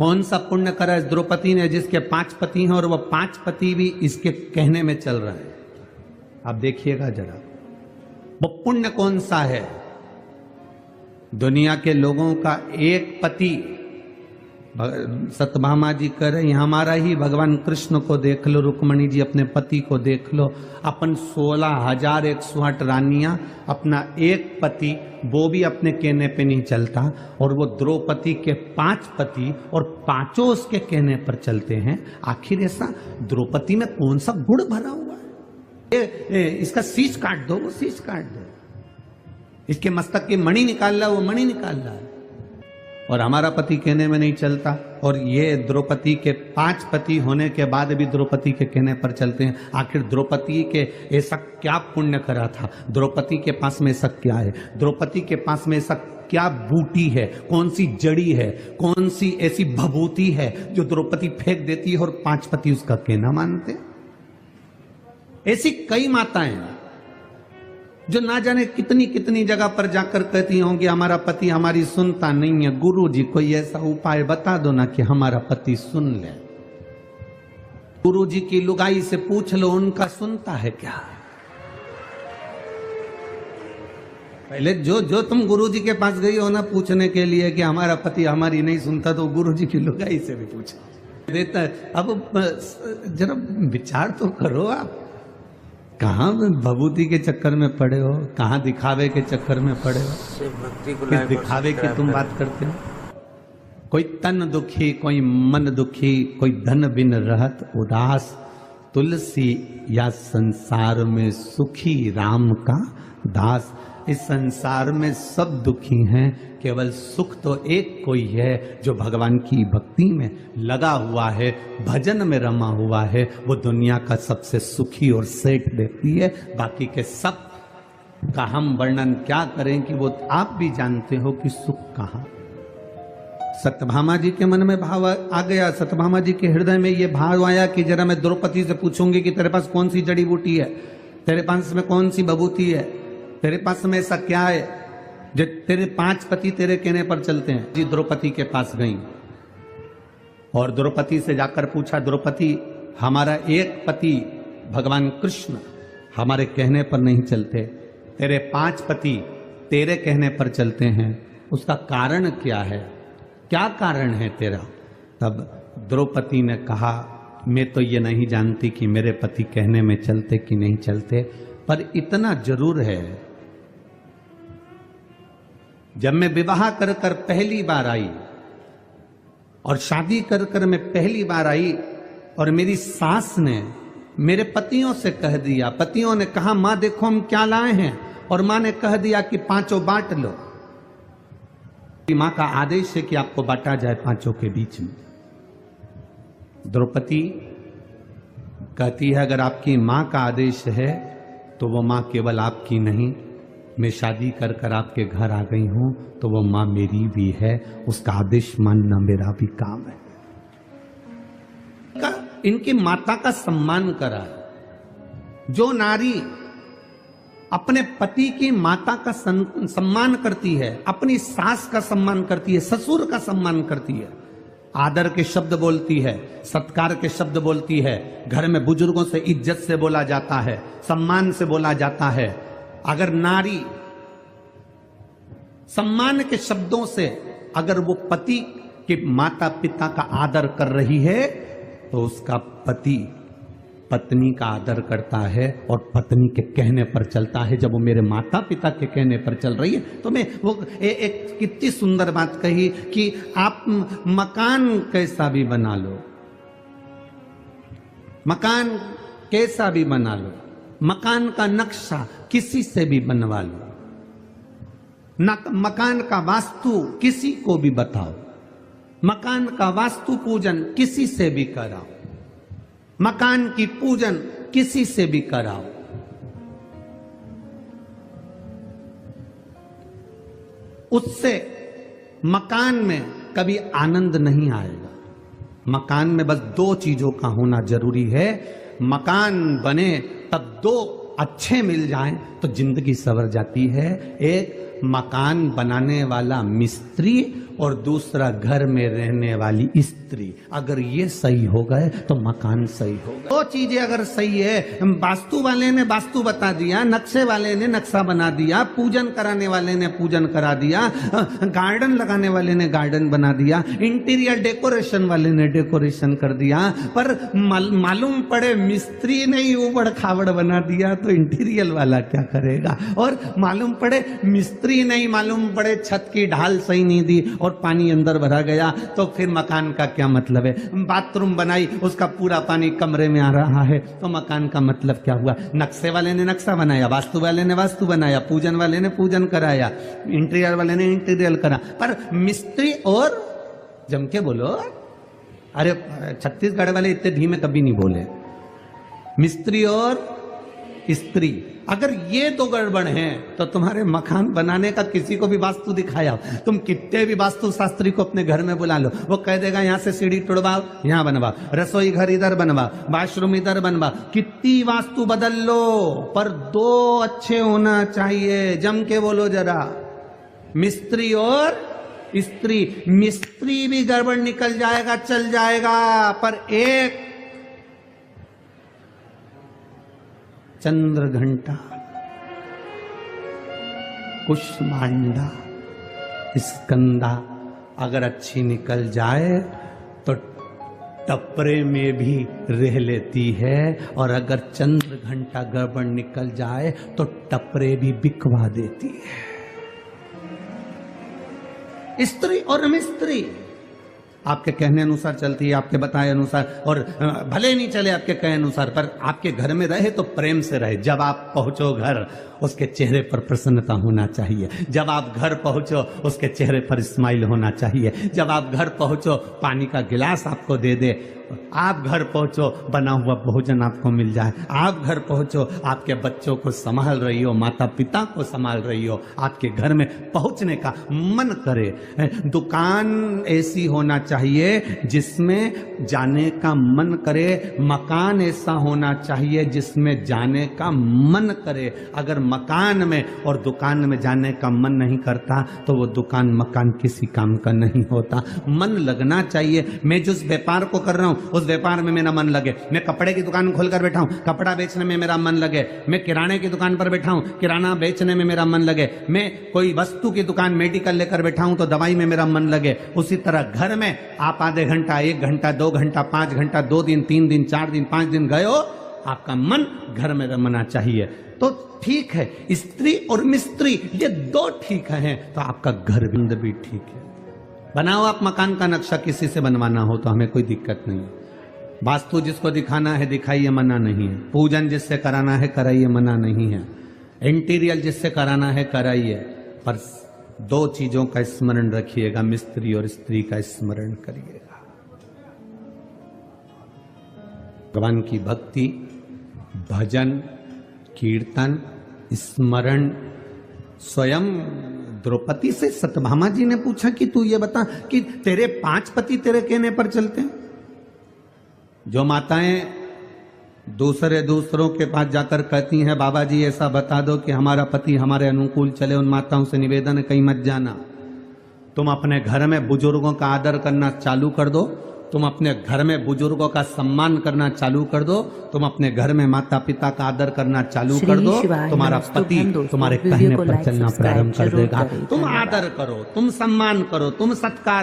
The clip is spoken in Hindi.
कौन सा पुण्य करा इस द्रौपदी ने जिसके 5 पति हैं और वह 5 पति भी इसके कहने में चल रहे हैं। आप देखिएगा जरा वो पुण्य कौन सा है। दुनिया के लोगों का एक पति, सत्यभामा जी कह रहे हैं हमारा ही भगवान कृष्ण को देख लो, रुक्मणी जी अपने पति को देख लो, अपन 16,108 रानियां, अपना एक पति वो भी अपने कहने पे नहीं चलता, और वो द्रौपदी के 5 पति और पांचों उसके कहने पर चलते हैं। आखिर ऐसा द्रौपदी में कौन सा गुण भरा हुआ है? इसका शीश काट दो, वो शीश काट दो, इसके मस्तक की मणि निकाल रहा, वो मणि निकाल रहा है, और हमारा पति कहने में नहीं चलता। और ये द्रौपदी के 5 पति होने के बाद भी द्रौपदी के कहने पर चलते हैं। आखिर द्रौपदी के ऐसा क्या पुण्य करा था? द्रौपदी के पास में ऐसा क्या है? द्रौपदी के पास में ऐसा क्या बूटी है, कौन सी जड़ी है, कौन सी ऐसी भभूति है जो द्रौपदी फेंक देती है और 5 पति उसका कहना मानते? ऐसी कई माताएं जो ना जाने कितनी कितनी जगह पर जाकर कहती होंगी हमारा पति हमारी सुनता नहीं है। गुरु जी कोई ऐसा उपाय बता दो ना कि हमारा पति सुन ले। गुरु जी की लुगाई से पूछ लो उनका सुनता है क्या? पहले जो तुम गुरु जी के पास गई हो ना पूछने के लिए कि हमारा पति हमारी नहीं सुनता, तो गुरु जी की लुगाई से भी पूछो देता है। अब जरा विचार तो करो आप, कहाँ भभूति के चक्कर में पड़े हो, कहाँ दिखावे के चक्कर में पड़े हो? किस दिखावे की तुम बात करते हो? कोई तन दुखी, कोई मन दुखी, कोई धन बिन रहत उदास, तुलसी या संसार में सुखी राम का दास। इस संसार में सब दुखी हैं, केवल सुख तो एक कोई है जो भगवान की भक्ति में लगा हुआ है, भजन में रमा हुआ है। वो दुनिया का सबसे सुखी और सेठ व्यक्ति है। बाकी के सब का हम वर्णन क्या करें कि वो आप भी जानते हो कि सुख कहाँ। सत्यभामा जी के मन में भाव आ गया, सत्यभामा जी के हृदय में ये भाव आया कि जरा मैं द्रौपदी से पूछूंगी कि तेरे पास कौन सी जड़ी बूटी है, तेरे पास में कौन सी भभूति है, तेरे पास में ऐसा क्या है जो तेरे 5 पति तेरे कहने पर चलते हैं। जी द्रौपदी के पास गई और द्रौपदी से जाकर पूछा, द्रौपदी हमारा एक पति भगवान कृष्ण हमारे कहने पर नहीं चलते, तेरे 5 पति तेरे कहने पर चलते हैं, उसका कारण क्या है? क्या कारण है तेरा? तब द्रौपदी ने कहा, मैं तो ये नहीं जानती कि मेरे पति कहने में चलते कि नहीं चलते, पर इतना जरूर है जब मैं विवाह कर कर पहली बार आई और शादी कर कर मैं पहली बार आई और मेरी सास ने मेरे पतियों से कह दिया, पतियों ने कहा मां देखो हम क्या लाए हैं, और मां ने कह दिया कि 5 बांट लो। मां का आदेश है कि आपको बांटा जाए 5 के बीच में। द्रौपदी कहती है अगर आपकी मां का आदेश है तो वो मां केवल आपकी नहीं, मैं शादी कर कर आपके घर आ गई हूं तो वो मां मेरी भी है, उसका आदेश मानना मेरा भी काम है। इनकी माता का सम्मान करा। जो नारी अपने पति की माता का सम्मान करती है, अपनी सास का सम्मान करती है, ससुर का सम्मान करती है, आदर के शब्द बोलती है, सत्कार के शब्द बोलती है, घर में बुजुर्गों से इज्जत से बोला जाता है, सम्मान से बोला जाता है। अगर नारी सम्मान के शब्दों से अगर वो पति के माता पिता का आदर कर रही है तो उसका पति पत्नी का आदर करता है और पत्नी के कहने पर चलता है। जब वो मेरे माता पिता के कहने पर चल रही है तो मैं वो एक कितनी सुंदर बात कही कि आप मकान कैसा भी बना लो, मकान कैसा भी बना लो, मकान का नक्शा किसी से भी बनवा लो, मकान का वास्तु किसी को भी बताओ, मकान का वास्तु पूजन किसी से भी कराओ, मकान की पूजन किसी से भी कराओ, उससे मकान में कभी आनंद नहीं आएगा। मकान में बस 2 चीजों का होना जरूरी है। मकान बने तब 2 अच्छे मिल जाएं तो जिंदगी संवर जाती है। एक मकान बनाने वाला मिस्त्री और दूसरा घर में रहने वाली स्त्री। अगर ये सही हो गए तो मकान सही होगा। दो चीजें अगर सही है, वास्तु वाले ने वास्तु बता दिया, नक्शे वाले ने नक्शा बना दिया, पूजन कराने वाले ने पूजन करा दिया, गार्डन लगाने वाले ने गार्डन बना दिया, इंटीरियर डेकोरेशन वाले ने डेकोरेशन कर दिया, पर मालूम पड़े मिस्त्री ने ही ऊबड़ खाबड़ बना दिया तो इंटीरियर वाला क्या करेगा? और मालूम पड़े मिस्त्री नहीं, मालूम पड़े छत की ढाल सही नहीं दी और पानी अंदर भरा गया तो फिर मकान का क्या मतलब है? बाथरूम बनाई, उसका पूरा पानी कमरे में आ रहा है तो मकान का मतलब क्या हुआ? नक्शे वाले ने नक्शा बनाया, वास्तु वाले ने वास्तु बनाया, पूजन वाले ने पूजन कराया, इंटीरियर वाले ने इंटीरियर करा, पर मिस्त्री और जम के बोलो। अरे छत्तीसगढ़ वाले इतने धीमे कभी नहीं बोले। मिस्त्री और स्त्री, अगर ये दो गड़बड़ हैं तो तुम्हारे मकान बनाने का किसी को भी वास्तु दिखाया, तुम कितने भी वास्तु शास्त्री को अपने घर में बुला लो, वो कह देगा यहां से सीढ़ी तोड़वाओ, यहां बनवाओ, रसोई घर इधर बनवाओ, वॉशरूम इधर बनवाओ, कितनी वास्तु बदल लो, पर दो अच्छे होना चाहिए। जम के बोलो जरा, मिस्त्री और स्त्री। मिस्त्री भी गड़बड़ निकल जाएगा, चल जाएगा, पर एक चंद्र घंटा, कुष्मांडा, स्कंदा अगर अच्छी निकल जाए तो टपरे में भी रह लेती है, और अगर चंद्र घंटा गड़बड़ निकल जाए तो टपरे भी बिकवा देती है। स्त्री और मिस्त्री आपके कहने अनुसार चलती है, आपके बताए अनुसार, और भले नहीं चले आपके कहे अनुसार, पर आपके घर में रहे तो प्रेम से रहे। जब आप पहुंचो घर, उसके चेहरे पर प्रसन्नता होना चाहिए। जब आप घर पहुंचो, उसके चेहरे पर स्माइल होना चाहिए। जब आप घर पहुंचो, पानी का गिलास आपको दे दे। आप घर पहुंचो, बना हुआ भोजन आपको मिल जाए। आप घर पहुंचो, आपके बच्चों को संभाल रही हो, माता पिता को संभाल रही हो, आपके घर में पहुंचने का मन करे। दुकान ऐसी होना चाहिए जिसमें जाने का मन करे, मकान ऐसा होना चाहिए जिसमें जाने का मन करे। अगर मकान में और दुकान में जाने का मन नहीं करता तो वो दुकान मकान किसी काम का नहीं होता। मन लगना चाहिए। मैं जिस व्यापार को कर रहा हूं उस व्यापार में मेरा मन लगे। मैं कपड़े की दुकान खोलकर बैठा हूं, कपड़ा बेचने में मेरा मन लगे। मैं किराने की दुकान पर बैठा हूं, किराना बेचने में मेरा मन लगे। मैं कोई वस्तु की दुकान मेडिकल लेकर बैठा हूं तो दवाई में मेरा मन लगे। उसी तरह घर में आप आधे घंटा, 1 घंटा, 2 घंटा, 5 घंटा, 2 दिन, 3 दिन, 4 दिन, 5 दिन गए हो, आपका मन घर में रमना चाहिए। तो ठीक है, स्त्री और मिस्त्री ये दो ठीक हैं तो आपका घर भी ठीक है। बनाओ आप मकान का नक्शा, किसी से बनवाना हो तो हमें कोई दिक्कत नहीं है। वास्तु जिसको दिखाना है दिखाइए, मना नहीं है। पूजन जिससे कराना है कराइए, मना नहीं है। इंटीरियर जिससे कराना है कराइए, पर 2 चीजों का स्मरण रखिएगा, मिस्त्री और स्त्री का स्मरण करिएगा। भगवान की भक्ति, भजन, कीर्तन, स्मरण। स्वयं द्रौपदी से सत्यभामा जी ने पूछा कि तू ये बता कि तेरे 5 पति तेरे कहने पर चलते हैं? जो माताएं दूसरों के पास जाकर कहती हैं बाबा जी ऐसा बता दो कि हमारा पति हमारे अनुकूल चले, उन माताओं से निवेदन है कहीं मत जाना। तुम अपने घर में बुजुर्गों का आदर करना चालू कर दो, तुम अपने घर में बुजुर्गों का सम्मान करना चालू कर दो, तुम अपने घर में माता पिता का आदर करना चालू कर दो, तुम्हारा पति तुम्हारे कहने पर चलना प्रारंभ कर देगा। तुम आदर करो, तुम सम्मान करो, तुम सत्कार